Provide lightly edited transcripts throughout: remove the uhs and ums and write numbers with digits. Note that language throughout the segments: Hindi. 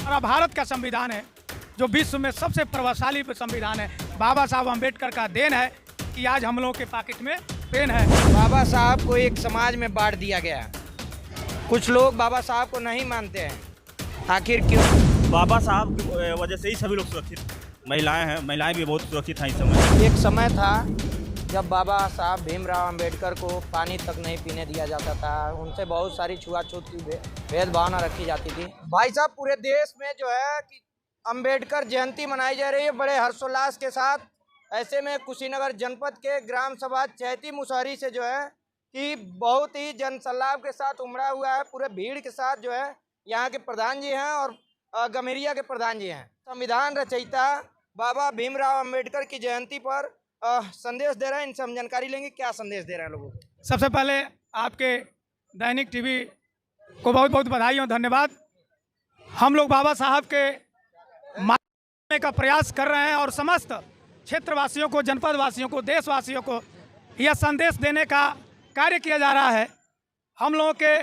हमारा भारत का संविधान है जो विश्व में सबसे प्रभावशाली संविधान है। बाबा साहब अम्बेडकर का देन है कि आज हम लोगों के पॉकेट में पेन है। बाबा साहब को एक समाज में बांट दिया गया है। कुछ लोग बाबा साहब को नहीं मानते हैं, आखिर क्यों? बाबा साहब की वजह से ही सभी लोग सुरक्षित हैं। महिलाएं हैं, महिलाएं भी बहुत सुरक्षित हैं इस समय। एक समय था जब बाबा साहब भीमराव अंबेडकर को पानी तक नहीं पीने दिया जाता था, उनसे बहुत सारी छुआछूत की भेदभावना रखी जाती थी। भाई साहब, पूरे देश में जो है कि अंबेडकर जयंती मनाई जा रही है बड़े हर्षोल्लास के साथ। ऐसे में कुशीनगर जनपद के ग्राम सभा चैती मुसहरी से जो है कि बहुत ही जनसल्लाभ के साथ उमड़ा हुआ है, पूरे भीड़ के साथ जो है यहाँ के प्रधान जी हैं और गम्हरिया के प्रधान जी हैं। संविधान रचयिता बाबा भीमराव अंबेडकर की जयंती पर संदेश दे रहे हैं। इनसे हम जानकारी लेंगे क्या संदेश दे रहे हैं लोगों को। सबसे पहले आपके दैनिक टीवी को बहुत बहुत बधाई और धन्यवाद। हम लोग बाबा साहब के मानने का प्रयास कर रहे हैं और समस्त क्षेत्रवासियों को, जनपद वासियों को, देशवासियों को यह संदेश देने का कार्य किया जा रहा है। हम लोगों के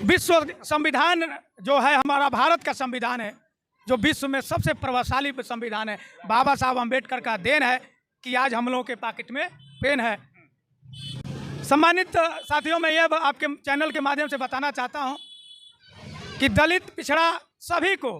विश्व संविधान जो है, हमारा भारत का संविधान है जो विश्व में सबसे प्रभावशाली संविधान है। बाबा साहब अम्बेडकर का देन है कि आज हम लोगों के पॉकेट में पेन है। सम्मानित साथियों, मैं यह आपके चैनल के माध्यम से बताना चाहता हूं कि दलित, पिछड़ा सभी को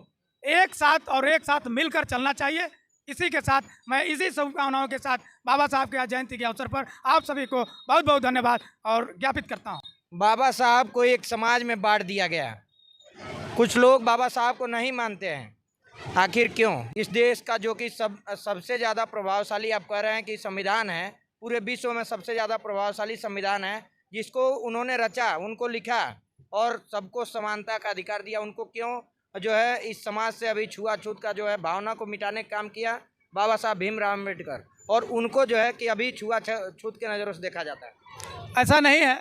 एक साथ मिलकर चलना चाहिए। इसी के साथ मैं इसी शुभकामनाओं के साथ बाबा साहब के जयंती के अवसर पर आप सभी को बहुत बहुत धन्यवाद और ज्ञापित करता हूं। बाबा साहब को एक समाज में बांट दिया गया है। कुछ लोग बाबा साहब को नहीं मानते हैं, आखिर क्यों? इस देश का जो कि सबसे ज़्यादा प्रभावशाली, आप कह रहे हैं कि संविधान है, पूरे विश्व में सबसे ज़्यादा प्रभावशाली संविधान है, जिसको उन्होंने रचा, उनको लिखा और सबको समानता का अधिकार दिया, उनको क्यों जो है इस समाज से अभी छुआछूत का जो है भावना को मिटाने का काम किया बाबा साहब भीमराव अम्बेडकर, और उनको जो है कि अभी छुआछूत के नज़रों से देखा जाता है। ऐसा नहीं है।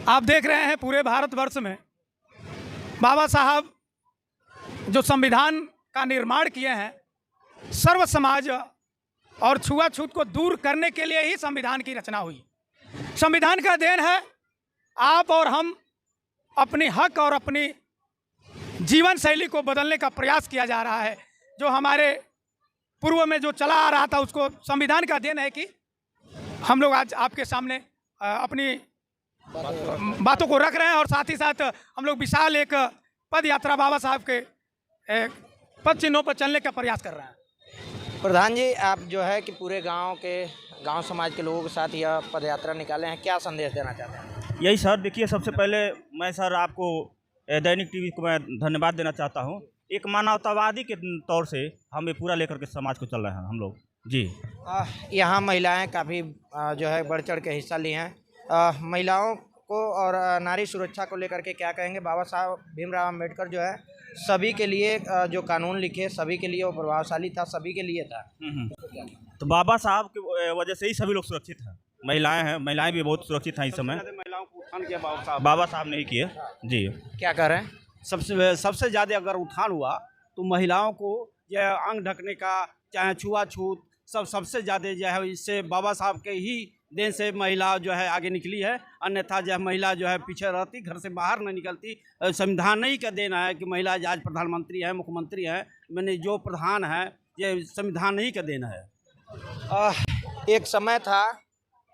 आप देख रहे हैं पूरे भारतवर्ष में बाबा साहब जो संविधान का निर्माण किए हैं, सर्व समाज और छुआछूत को दूर करने के लिए ही संविधान की रचना हुई। संविधान का देन है आप और हम अपनी हक और अपनी जीवन शैली को बदलने का प्रयास किया जा रहा है। जो हमारे पूर्व में जो चला आ रहा था, उसको संविधान का देन है कि हम लोग आज आपके सामने अपनी बातों को रख रहे हैं और साथ ही साथ हम लोग विशाल एक पद यात्रा बाबा साहब के पद चिन्हों पर चलने का प्रयास कर रहे हैं। प्रधान जी, आप जो है कि पूरे गांव समाज के लोगों के साथ यह पद यात्रा निकाले हैं, क्या संदेश देना चाहते हैं? यही सर, देखिए, सबसे पहले मैं सर आपको दैनिक टीवी को मैं धन्यवाद देना चाहता हूँ। एक मानवतावादी के तौर से हम ये पूरा लेकर के समाज को चल रहे हैं हम लोग जी। यहाँ महिलाएं काफ़ी जो है बढ़ चढ़ के हिस्सा लिए हैं। महिलाओं को और नारी सुरक्षा को लेकर के क्या कहेंगे? बाबा साहब भीमराव अम्बेडकर जो है सभी के लिए जो कानून लिखे, सभी के लिए वो प्रभावशाली था, सभी के लिए था। तो बाबा साहब की वजह से ही सभी लोग सुरक्षित हैं। महिलाएं हैं, महिलाएं भी बहुत सुरक्षित हैं इस समय। महिलाओं को उत्थान किया बाबा साहब ने ही किए जी। क्या कह रहे हैं? सबसे ज़्यादा अगर उत्थान हुआ तो महिलाओं को यह अंग ढकने का, चाहे छुआछूत, सबसे ज़्यादा जो है इससे बाबा साहब के ही देन से महिला जो है आगे निकली है। अन्यथा जो है महिला जो है पीछे रहती, घर से बाहर नहीं निकलती। संविधान ही का देना है कि महिला आज प्रधानमंत्री है, मुख्यमंत्री है, मैंने जो प्रधान है, ये संविधान ही का देना है। एक समय था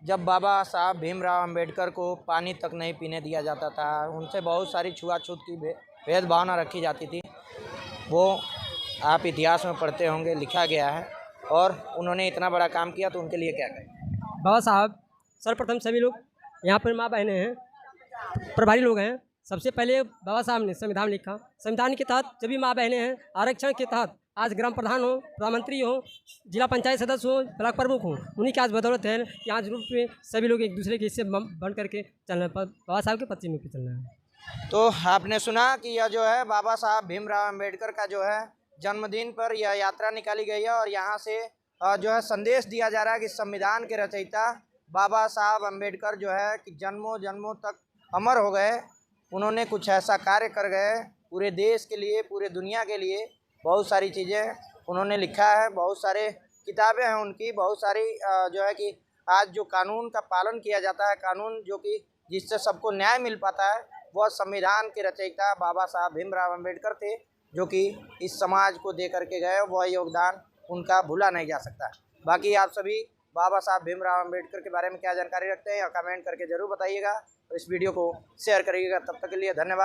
जब बाबा साहब भीमराव अम्बेडकर को पानी तक नहीं पीने दिया जाता था, उनसे बहुत सारी छुआछूत की भेदभावना रखी जाती थी। वो आप इतिहास में पढ़ते होंगे, लिखा गया है, और उन्होंने इतना बड़ा काम किया, तो उनके लिए क्या कहें? बाबा साहब सर्वप्रथम सभी लोग यहाँ पर माँ बहनें हैं, प्रभारी लोग हैं। सबसे पहले बाबा साहब ने संविधान लिखा। संविधान के तहत सभी माँ बहनें हैं। आरक्षण के तहत आज ग्राम प्रधान हो, प्रधानमंत्री हो, जिला पंचायत सदस्य हो, ब्लॉक प्रमुख हो, उन्हीं की आज बदौलत है कि आज रूप में सभी लोग एक दूसरे के हिस्से बन करके चलने पर बाबा साहब के पद पे चलना है। तो आपने सुना कि यह जो है बाबा साहब भीमराव अम्बेडकर का जो है जन्मदिन पर यह यात्रा निकाली गई है और यहाँ से जो है संदेश दिया जा रहा है कि संविधान के रचयिता बाबा साहब अम्बेडकर जो है कि जन्मों जन्मों तक अमर हो गए। उन्होंने कुछ ऐसा कार्य कर गए पूरे देश के लिए, पूरे दुनिया के लिए। बहुत सारी चीज़ें उन्होंने लिखा है, बहुत सारे किताबें हैं उनकी, बहुत सारी जो है कि आज जो कानून का पालन किया जाता है, कानून जो कि जिससे सबको न्याय मिल पाता है, वह संविधान के रचयिता बाबा साहब भीमराव अम्बेडकर थे, जो कि इस समाज को दे करके गए। वह योगदान उनका भूला नहीं जा सकता। बाकी आप सभी बाबा साहब भीमराव अम्बेडकर के बारे में क्या जानकारी रखते हैं या कमेंट करके ज़रूर बताइएगा और इस वीडियो को शेयर करिएगा। तब तक के लिए धन्यवाद।